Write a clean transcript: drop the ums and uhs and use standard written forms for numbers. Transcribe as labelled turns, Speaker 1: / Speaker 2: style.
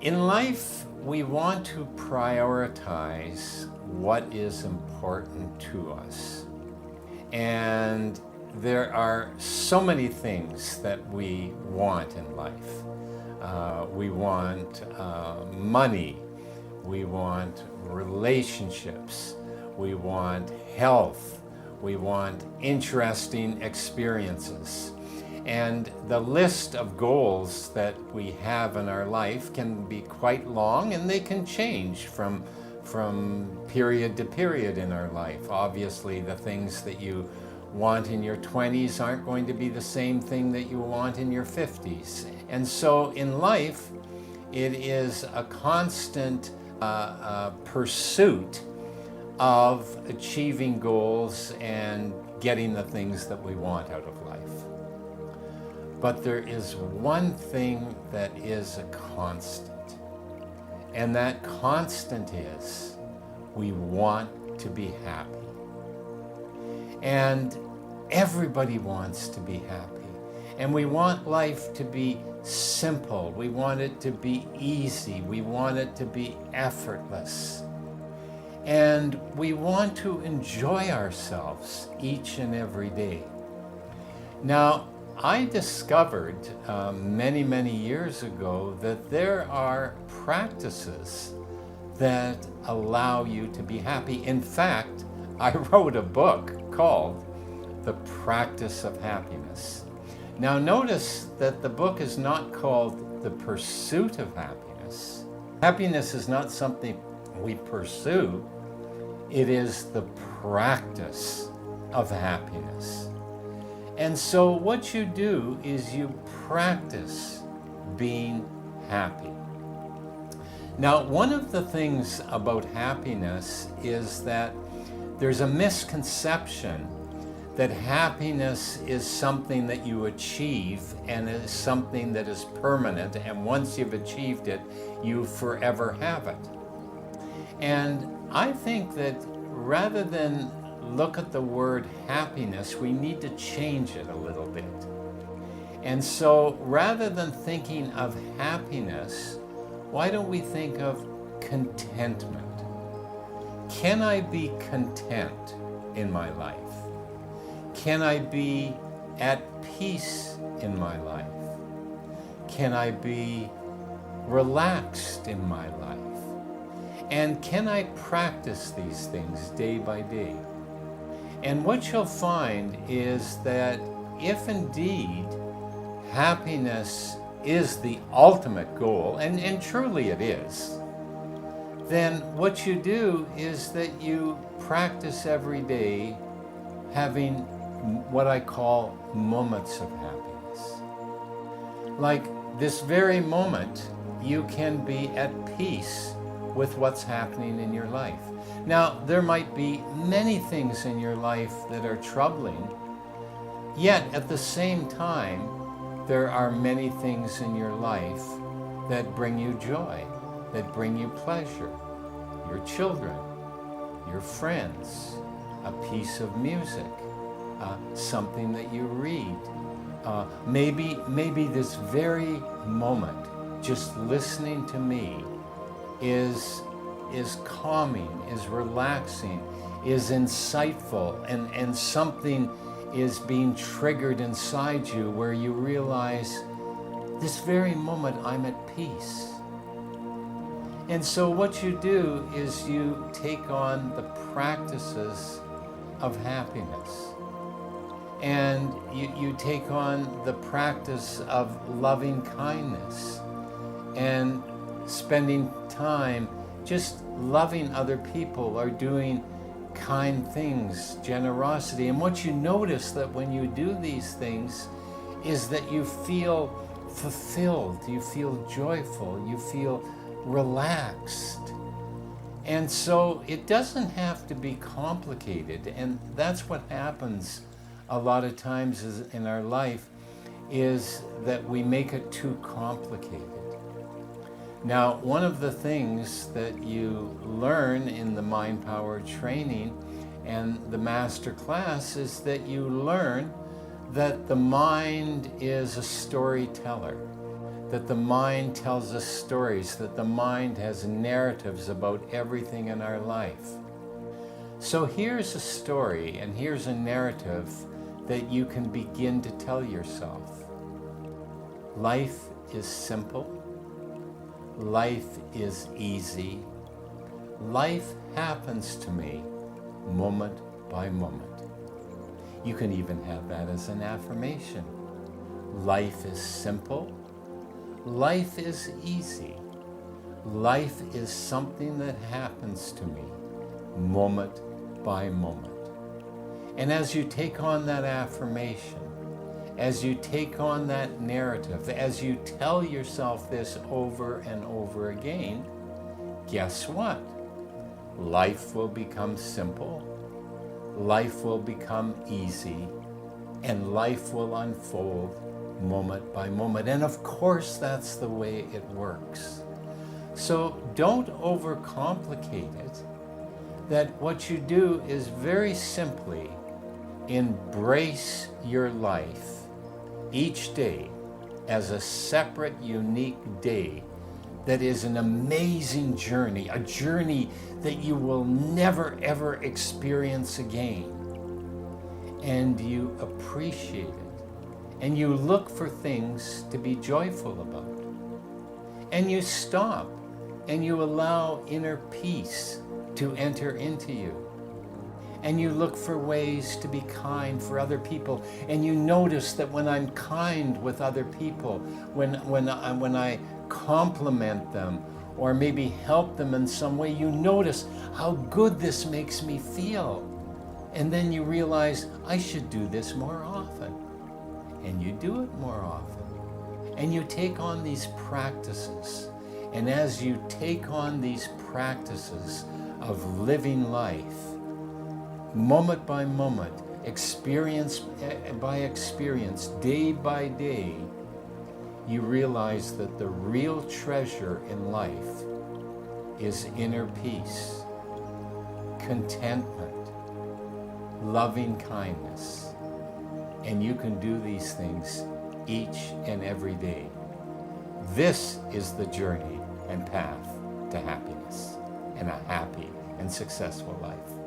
Speaker 1: In life, we want to prioritize what is important to us. And there are so many things that we want in life. We want money, we want relationships, we want health, we want interesting experiences. And the list of goals that we have in our life can be quite long, and they can change from period to period in our life. Obviously, the things that you want in your 20s aren't going to be the same thing that you want in your 50s. And so in life, it is a constant pursuit of achieving goals and getting the things that we want out of life. But there is one thing that is a constant, and that constant is we want to be happy. And everybody wants to be happy. And we want life to be simple. We want it to be easy. We want it to be effortless. And we want to enjoy ourselves each and every day. Now, I discovered many years ago that there are practices that allow you to be happy. In fact, I wrote a book called The Practice of Happiness. Now notice that the book is not called The Pursuit of Happiness. Happiness is not something we pursue. It is the practice of happiness. And so what you do is you practice being happy. Now, one of the things about happiness is that there's a misconception that happiness is something that you achieve and is something that is permanent, and once you've achieved it, you forever have it. And I think that rather than look at the word happiness, we need to change it a little bit. And so rather than thinking of happiness, why don't we think of contentment? Can I be content in my life? Can I be at peace in my life? Can I be relaxed in my life? And can I practice these things day by day? And what you'll find is that if indeed happiness is the ultimate goal, and truly it is, then what you do is that you practice every day having what I call moments of happiness. Like this very moment, you can be at peace with what's happening in your life. Now, there might be many things in your life that are troubling, yet at the same time, there are many things in your life that bring you joy, that bring you pleasure. Your children, your friends, a piece of music, something that you read. Maybe this very moment, just listening to me is calming, is relaxing, is insightful, and something is being triggered inside you where you realize this very moment I'm at peace. And so what you do is you take on the practices of happiness. And you take on the practice of loving kindness and spending time just loving other people or doing kind things, generosity. And what you notice that when you do these things is that you feel fulfilled, you feel joyful, you feel relaxed. And so it doesn't have to be complicated. And that's what happens a lot of times in our life, is that we make it too complicated. Now, one of the things that you learn in the Mind Power training and the master class is that you learn that the mind is a storyteller, that the mind tells us stories, that the mind has narratives about everything in our life. So here's a story and here's a narrative that you can begin to tell yourself. Life is simple. Life is easy. Life happens to me moment by moment. You can even have that as an affirmation. Life is simple. Life is easy. Life is something that happens to me moment by moment. And as you take on that affirmation, as you take on that narrative, as you tell yourself this over and over again, guess what? Life will become simple, life will become easy, and life will unfold moment by moment. And of course, that's the way it works. So don't overcomplicate it. That what you do is very simply embrace your life each day as a separate, unique day that is an amazing journey, a journey that you will never ever experience again. And you appreciate it, and you look for things to be joyful about. And you stop and you allow inner peace to enter into you. And you look for ways to be kind for other people. And you notice that when I'm kind with other people, when I compliment them or maybe help them in some way, you notice how good this makes me feel. And then you realize, I should do this more often. And you do it more often. And you take on these practices. And as you take on these practices of living life, moment by moment, experience by experience, day by day, you realize that the real treasure in life is inner peace, contentment, loving kindness. And you can do these things each and every day. This is the journey and path to happiness and a happy and successful life.